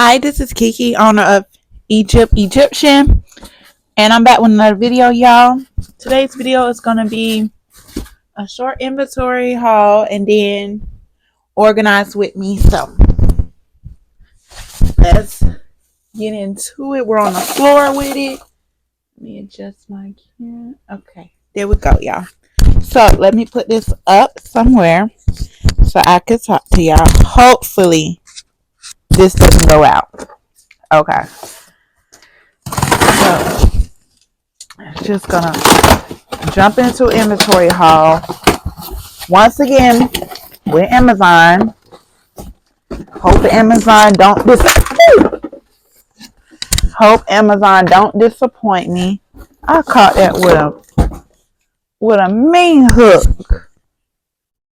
Hi, this is Kiki, owner of Egyptian, and I'm back with another video, y'all. Today's video is going to be a short inventory haul and then organize with me. So let's get into it. We're on the floor with it. Let me adjust my camera. Okay, there we go, y'all. So let me put this up somewhere so I can talk to y'all. Hopefully this doesn't go out. Okay. So just gonna jump into inventory haul once again with Amazon. Hope Amazon don't disappoint me. I caught that with a mean hook.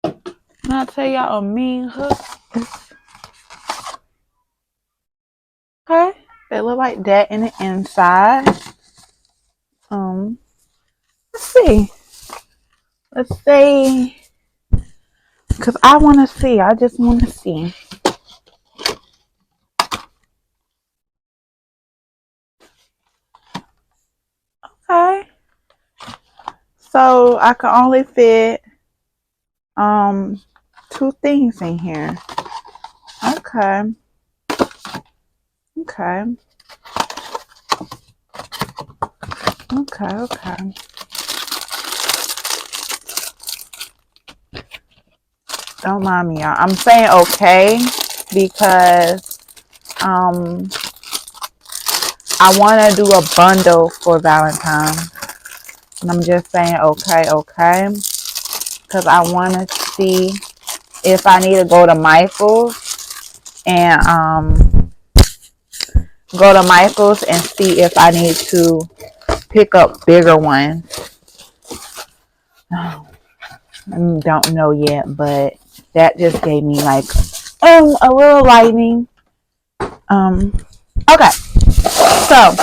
Can I tell y'all a mean hook? Okay, they look like that in the inside. Let's see, because I want to see. I just want to see. Okay, so I can only fit two things in here. Okay. Don't mind me, y'all. I'm saying okay because I want to do a bundle for Valentine's. And I'm just saying okay because I want to see if I need to go to Michael's and see if I need to pick up bigger ones. I don't know yet, but that just gave me like a little lightning. Okay, so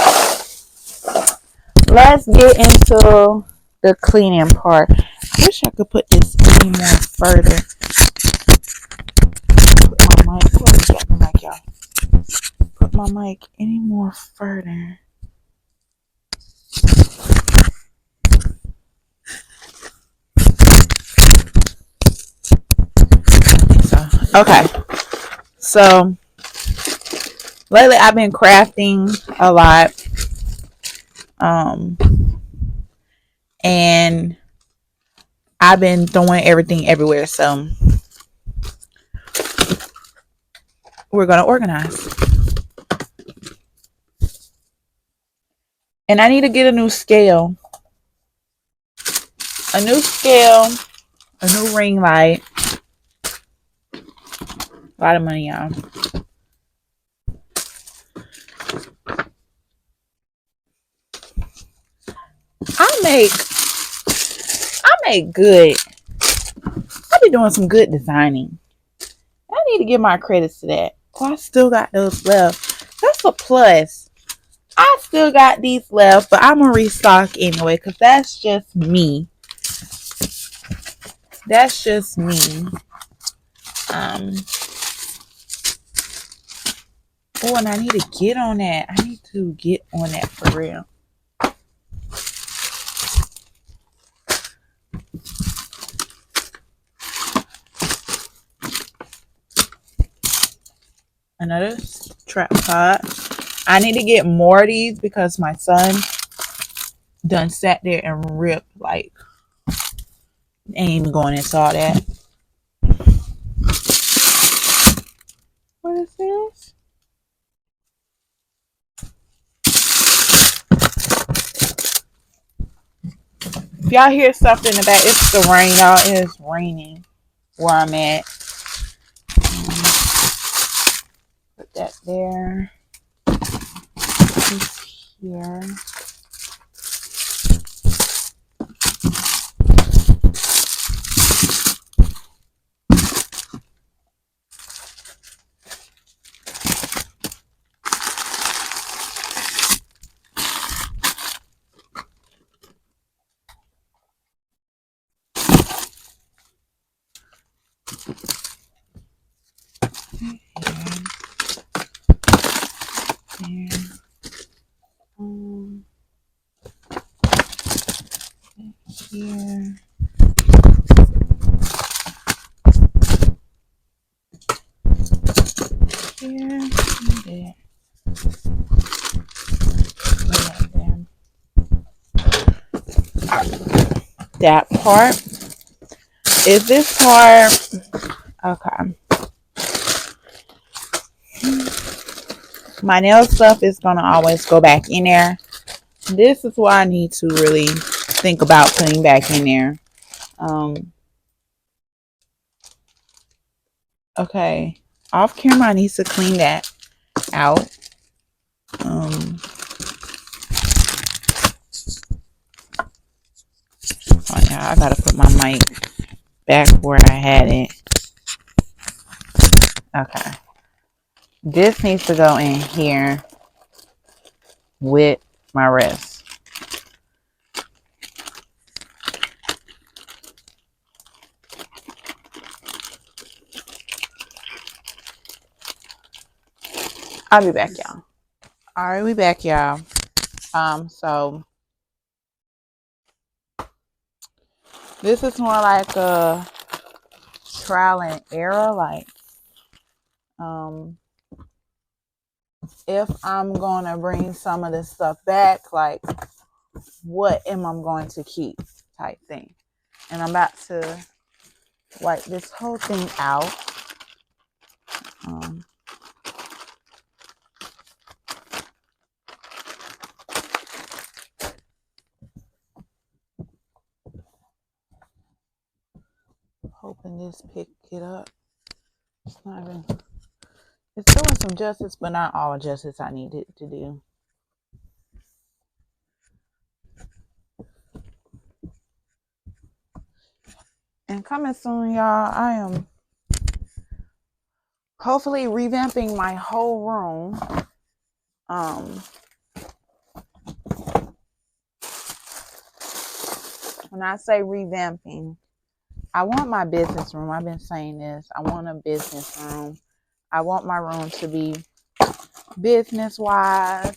let's get into the cleaning part. I wish I could put this any more further. Put my mic any more further. Okay, so lately I've been crafting a lot, and I've been throwing everything everywhere, so we're gonna organize. And I need to get a new scale, a new ring light. A lot of money, y'all. I be doing some good designing. I need to give my credits to that. Oh, I still got those left. That's a plus. I still got these left, but I'm gonna restock anyway because that's just me. Oh, and I need to get on that. I need to get on that for real. Another tripod. I need to get more of these because my son done sat there and ripped, like, ain't even going into all that. What is this? If y'all hear something in the back, it's the rain, y'all. It is raining where I'm at. Put that there. This here. here and there. Right there. That part. Is this part okay? My nail stuff is gonna always go back in there. This is what I need to really think about putting back in there. Okay, off camera I need to clean that out. Oh yeah, I gotta put my mic back where I had it. Okay, this needs to go in here with my wrist. I'll be back, y'all. All right, we back, y'all. So this is more like a trial and error. Like, if I'm gonna bring some of this stuff back, like, what am I going to keep? Type thing. And I'm about to wipe this whole thing out. Hoping this pick it up. It's not even. It's doing some justice, but not all justice I need it to do. And coming soon, y'all, I am hopefully revamping my whole room. When I say revamping, I want my business room. I've been saying this. I want a business room. I want my room to be business-wise.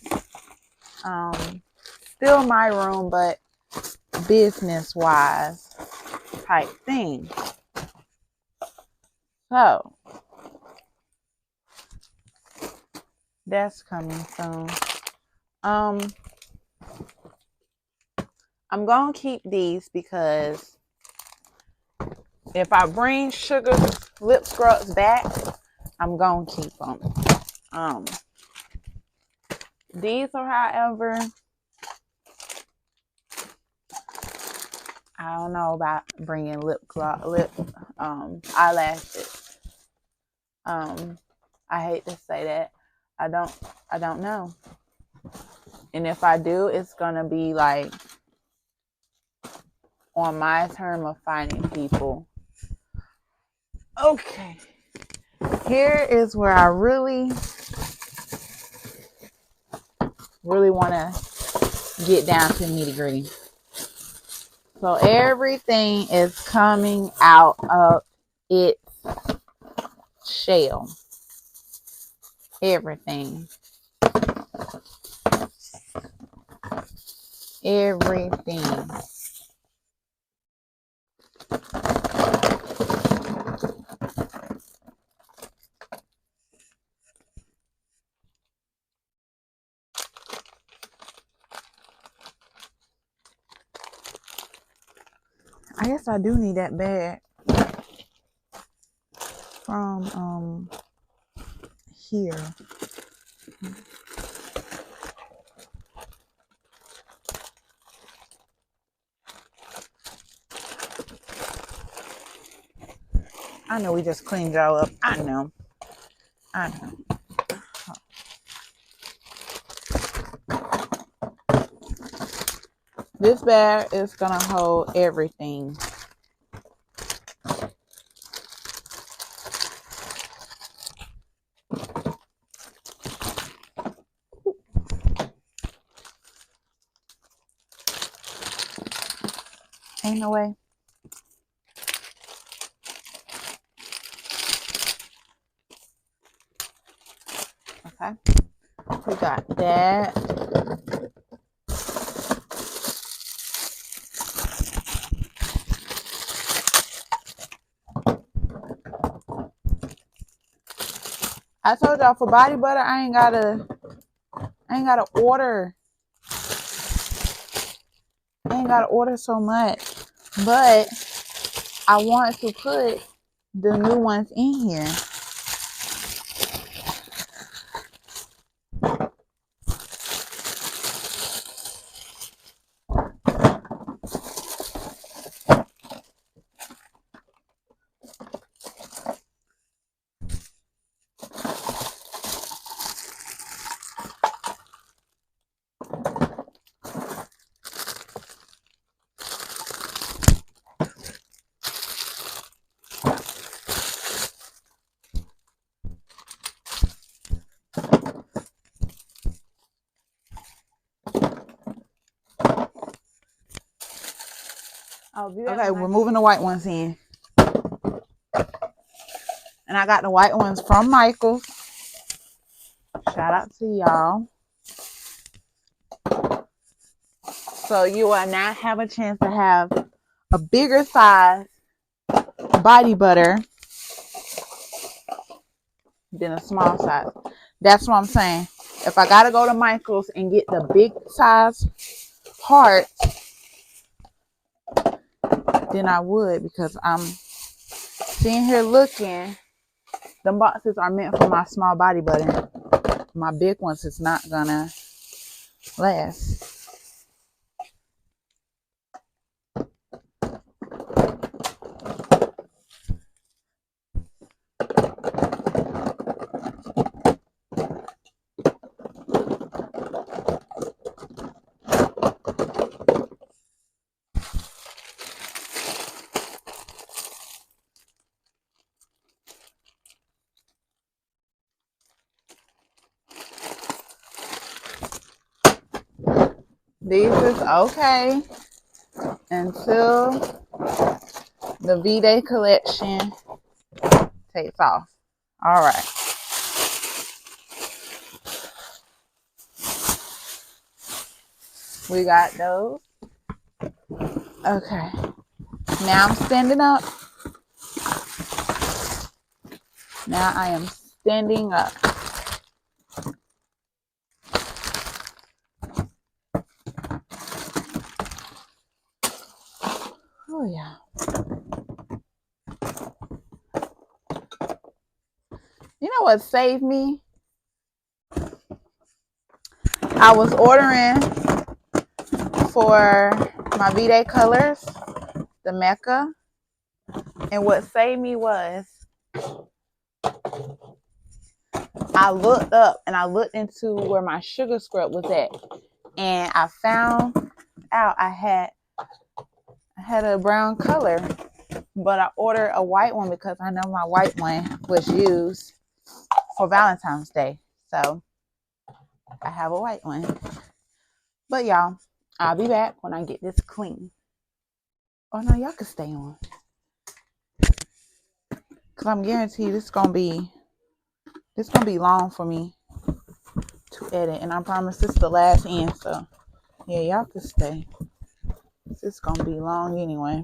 Still my room, but business-wise type thing. So, that's coming soon. I'm going to keep these because if I bring sugar lip scrubs back, I'm going to keep them. These are, however, I don't know about bringing eyelashes. I hate to say that. I don't know. And if I do, it's going to be like on my term of finding people. Okay. Here is where I really want to get down to nitty gritty. So everything is coming out of its shell. Everything. I guess I do need that bag from here. I know we just cleaned y'all up. I know. This bag is gonna hold everything. Ain't no way. Okay. We got that. I told y'all for body butter, I ain't gotta order. I ain't gotta order so much. But I want to put the new ones in here. Okay, we're moving the white ones in. And I got the white ones from Michael's. Shout out to y'all. So you will now have a chance to have a bigger size body butter than a small size. That's what I'm saying. If I gotta go to Michael's and get the big size part, then I would, because I'm sitting here looking. The boxes are meant for my small body butter. My big ones is not gonna last. These is okay until the V-Day collection takes off. All right. We got those. Okay. Now I'm standing up. Now I am standing up. Oh, yeah. You know what saved me? I was ordering for my V-Day colors, the Mecca. And what saved me was I looked up and I looked into where my sugar scrub was at. And I found out I had a brown color, but I ordered a white one because I know my white one was used for Valentine's Day. So I have a white one. But y'all, I'll be back when I get this clean. Oh no, y'all can stay on. Cause I'm guaranteed this gonna be long for me to edit. And I promise this is the last end, so yeah, y'all can stay. This is gonna be long anyway.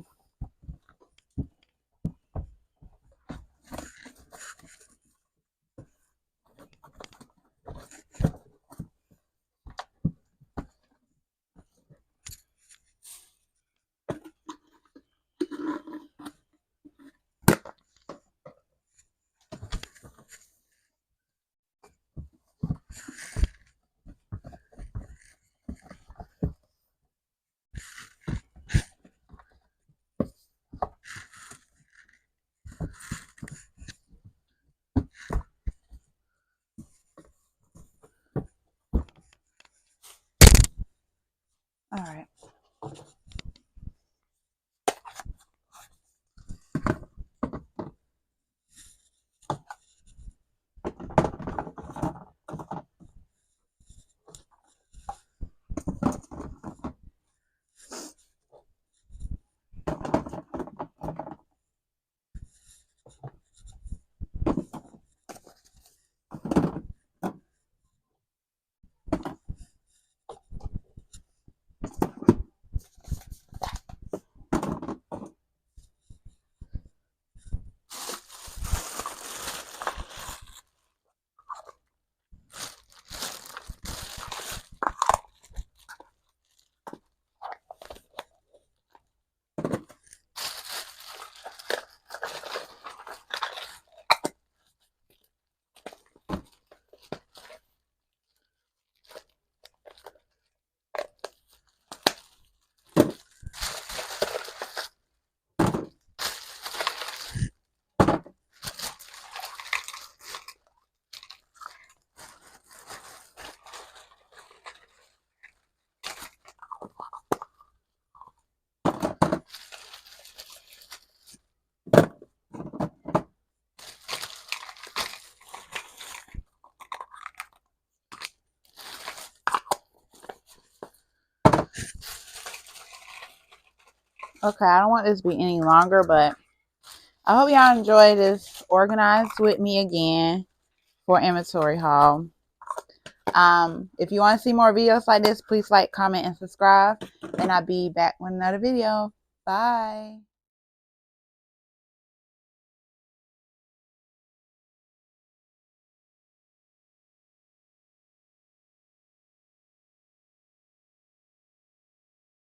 Okay, I don't want this to be any longer, but I hope y'all enjoy this organized with me again for inventory haul. If you want to see more videos like this, please like, comment, and subscribe. And I'll be back with another video. Bye.